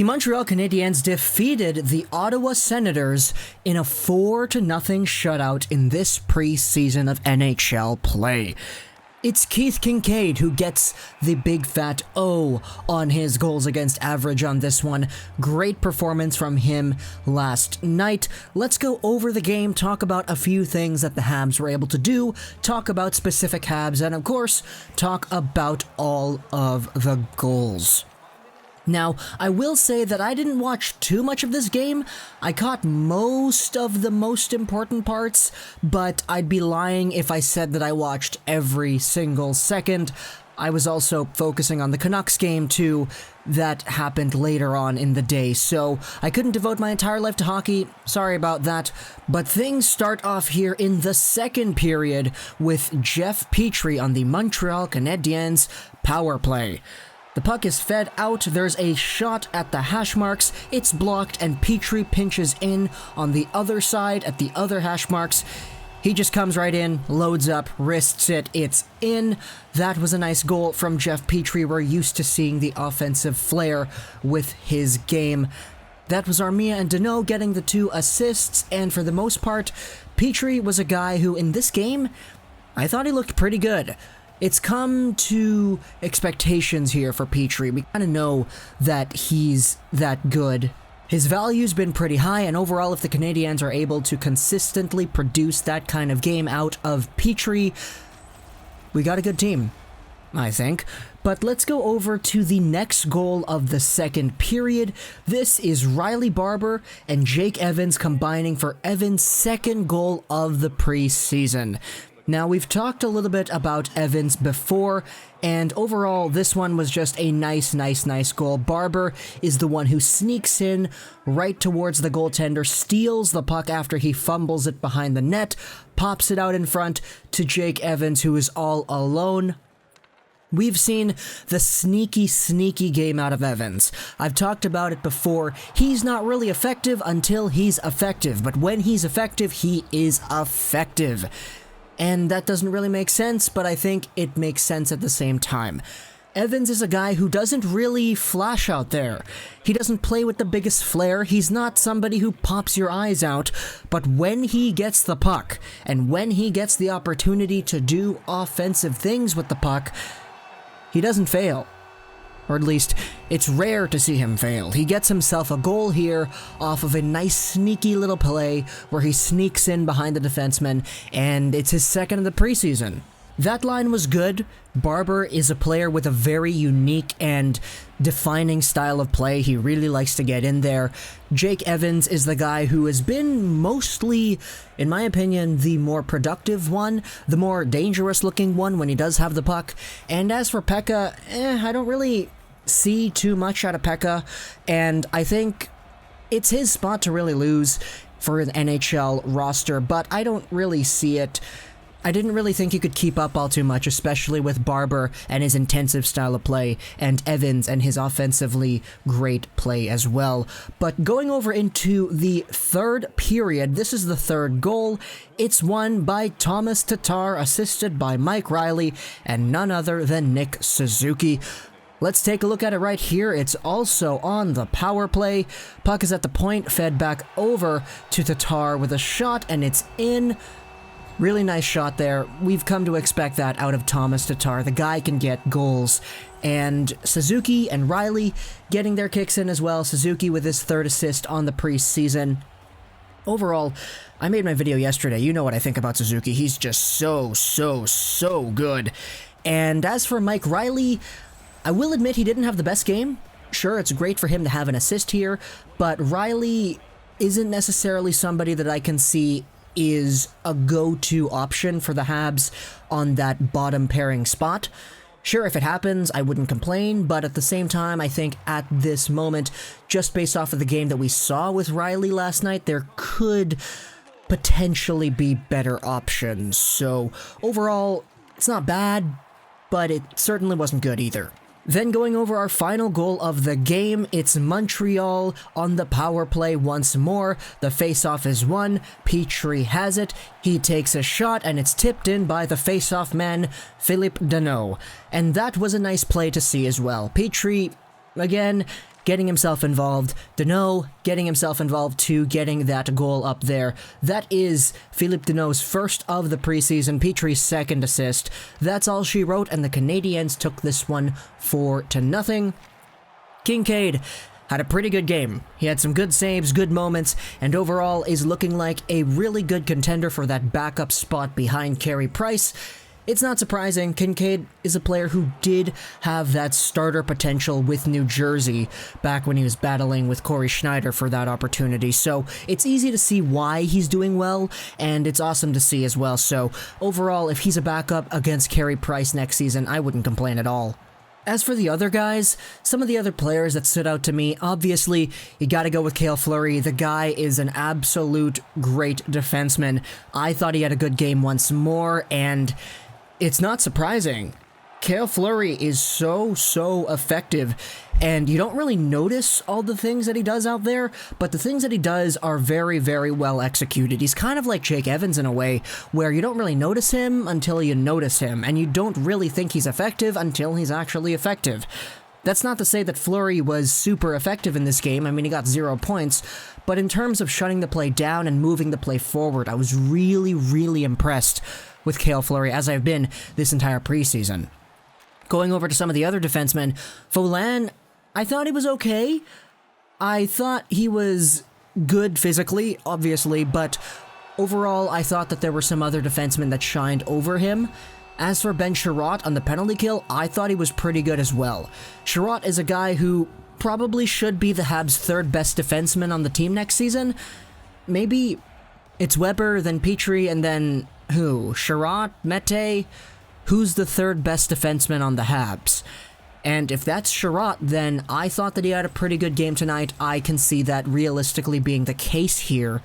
The Montreal Canadiens defeated the Ottawa Senators in a 4-0 shutout in this preseason of NHL play. It's Keith Kinkaid who gets the big fat O on his goals against average on this one. Great performance from him last night. Let's go over the game, talk about a few things that the Habs were able to do, talk about specific Habs, and of course, talk about all of the goals. Now, I will say that I didn't watch too much of this game. I caught most of the most important parts, but I'd be lying if I said that I watched every single second. I was also focusing on the Canucks game too. That happened later on in the day, so I couldn't devote my entire life to hockey. Sorry about that. But things start off here in the second period with Jeff Petry on the Montreal Canadiens power play. The puck is fed out, there's a shot at the hash marks, it's blocked, and Petry pinches in on the other side at the other hash marks. He just comes right in, loads up, wrists it, it's in. That was a nice goal from Jeff Petry. We're used to seeing the offensive flair with his game. That was Armia and Danault getting the 2 assists, and for the most part, Petry was a guy who, in this game, I thought he looked pretty good. It's come to expectations here for Petry. We kind of know that he's that good. His value's been pretty high, and overall, if the Canadiens are able to consistently produce that kind of game out of Petry, we got a good team, I think. But let's go over to the next goal of the second period. This is Riley Barber and Jake Evans combining for Evans' second goal of the preseason. Now, we've talked a little bit about Evans before, and overall, this one was just a nice goal. Barber is the one who sneaks in right towards the goaltender, steals the puck after he fumbles it behind the net, pops it out in front to Jake Evans, who is all alone. We've seen the sneaky game out of Evans. I've talked about it before. He's not really effective until he's effective, but when he's effective, he is effective. And that doesn't really make sense, but I think it makes sense at the same time. Evans is a guy who doesn't really flash out there. He doesn't play with the biggest flair. He's not somebody who pops your eyes out. But when he gets the puck, and when he gets the opportunity to do offensive things with the puck, he doesn't fail. Or at least, it's rare to see him fail. He gets himself a goal here off of a nice sneaky little play where he sneaks in behind the defenseman, and it's his second of the preseason. That line was good. Barber is a player with a very unique and defining style of play. He really likes to get in there. Jake Evans is the guy who has been mostly, in my opinion, the more productive one, the more dangerous looking one when he does have the puck. And as for Pekka, I don't really see too much out of Pekka, and I think it's his spot to really lose for an NHL roster, but I don't really see it. I didn't really think he could keep up all too much, especially with Barber and his intensive style of play, and Evans and his offensively great play as well. But going over into the third period, this is the third goal. It's won by Tomas Tatar, assisted by Mike Riley, and none other than Nick Suzuki. Let's take a look at it right here. It's also on the power play. Puck is at the point, fed back over to Tatar with a shot, and it's in. Really nice shot there. We've come to expect that out of Tomas Tatar. The guy can get goals. And Suzuki and Riley getting their kicks in as well. Suzuki with his third assist on the preseason. Overall, I made my video yesterday. You know what I think about Suzuki. He's just so good. And as for Mike Riley, I will admit he didn't have the best game. Sure, it's great for him to have an assist here, but Riley isn't necessarily somebody that I can see is a go-to option for the Habs on that bottom pairing spot. Sure, if it happens, I wouldn't complain, but at the same time, I think at this moment, just based off of the game that we saw with Riley last night, there could potentially be better options. So overall, it's not bad, but it certainly wasn't good either. Then going over our final goal of the game, it's Montreal on the power play once more. The faceoff is won. Petry has it. He takes a shot and it's tipped in by the faceoff man, Phillip Danault. And that was a nice play to see as well. Petry, again, getting himself involved. Danault getting himself involved too, getting that goal up there. That is Phillip Danault's first of the preseason, Petry's second assist. That's all she wrote, and the Canadiens took this one 4-0. Kinkaid had a pretty good game. He had some good saves, good moments, and overall is looking like a really good contender for that backup spot behind Carey Price. It's not surprising. Kinkaid is a player who did have that starter potential with New Jersey back when he was battling with Corey Schneider for that opportunity. So it's easy to see why he's doing well, and it's awesome to see as well. So overall, if he's a backup against Carey Price next season, I wouldn't complain at all. As for the other guys, some of the other players that stood out to me, obviously, you gotta go with Cale Fleury. The guy is an absolute great defenseman. I thought he had a good game once more, and it's not surprising. Cale Fleury is so effective, and you don't really notice all the things that he does out there, but the things that he does are very, very well executed. He's kind of like Jake Evans in a way, where you don't really notice him until you notice him, and you don't really think he's effective until he's actually effective. That's not to say that Fleury was super effective in this game. I mean, he got 0 points, but in terms of shutting the play down and moving the play forward, I was really, really impressed with Cale Fleury, as I've been this entire preseason. Going over to some of the other defensemen, Folin, I thought he was okay. I thought he was good physically, obviously, but overall, I thought that there were some other defensemen that shined over him. As for Ben Chiarot on the penalty kill, I thought he was pretty good as well. Chiarot is a guy who probably should be the Habs' third best defenseman on the team next season. Maybe it's Weber, then Petry, and then who? Chiarot? Mete? Who's the third best defenseman on the Habs? And if that's Chiarot, then I thought that he had a pretty good game tonight. I can see that realistically being the case here.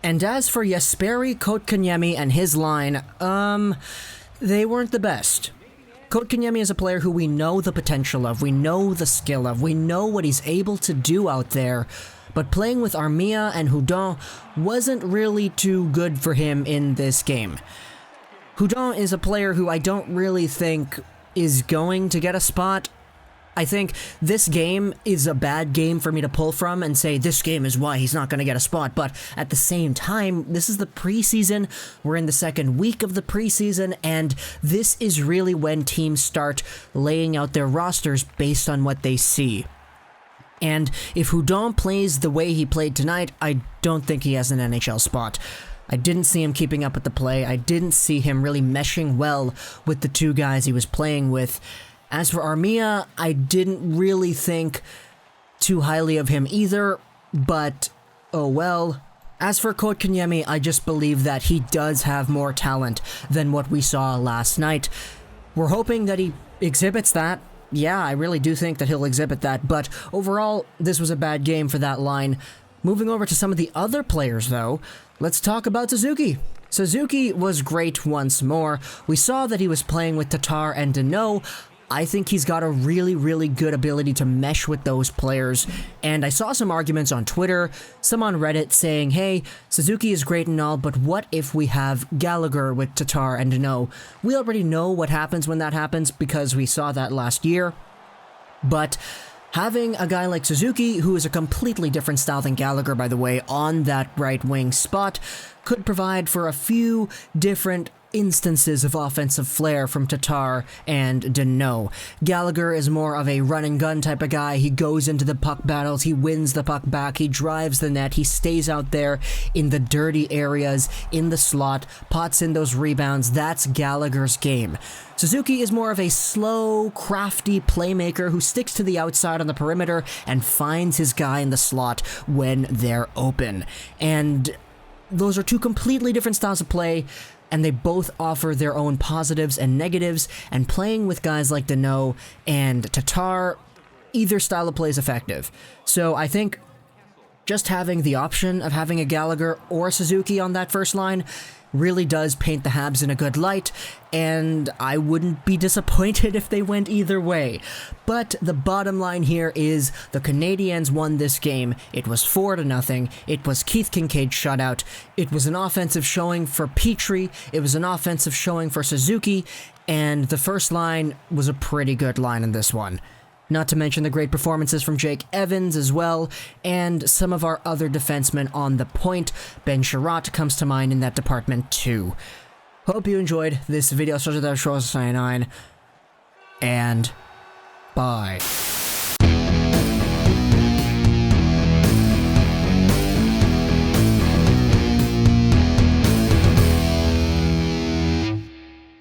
And as for Jesperi Kotkaniemi and his line, they weren't the best. Kotkaniemi is a player who we know the potential of, we know the skill of, we know what he's able to do out there, but playing with Armia and Houdon wasn't really too good for him in this game. Houdon is a player who I don't really think is going to get a spot. I think this game is a bad game for me to pull from and say this game is why he's not going to get a spot, but at the same time, this is the preseason, we're in the second week of the preseason, and this is really when teams start laying out their rosters based on what they see. And if Houdon plays the way he played tonight, I don't think he has an NHL spot. I didn't see him keeping up with the play. I didn't see him really meshing well with the two guys he was playing with. As for Armia, I didn't really think too highly of him either, but oh well. As for Kotkaniemi, I just believe that he does have more talent than what we saw last night. We're hoping that he exhibits that. Yeah, I really do think that he'll exhibit that, but overall, this was a bad game for that line. Moving over to some of the other players, though, let's talk about Suzuki. Suzuki was great once more. We saw that he was playing with Tatar and Danault. I think he's got a really, really good ability to mesh with those players, and I saw some arguments on Twitter, some on Reddit saying, hey, Suzuki is great and all, but what if we have Gallagher with Tatar and Danault? We already know what happens when that happens because we saw that last year, but having a guy like Suzuki, who is a completely different style than Gallagher, by the way, on that right wing spot, could provide for a few different instances of offensive flair from Tatar and Danault. Gallagher is more of a run and gun type of guy. He goes into the puck battles, he wins the puck back, he drives the net, he stays out there in the dirty areas, in the slot, pots in those rebounds. That's Gallagher's game. Suzuki is more of a slow, crafty playmaker who sticks to the outside on the perimeter and finds his guy in the slot when they're open. And those are two completely different styles of play, and they both offer their own positives and negatives, and playing with guys like Danault and Tatar, either style of play is effective. So I think just having the option of having a Gallagher or a Suzuki on that first line really does paint the Habs in a good light, and I wouldn't be disappointed if they went either way. But the bottom line here is the Canadiens won this game. It was 4-0. It was Keith Kinkaid shutout. It was an offensive showing for Petry. It was an offensive showing for Suzuki, and the first line was a pretty good line in this one. Not to mention the great performances from Jake Evans as well, and some of our other defensemen on the point. Ben Chiarot comes to mind in that department too. Hope you enjoyed this video. SHUTOUT, and bye.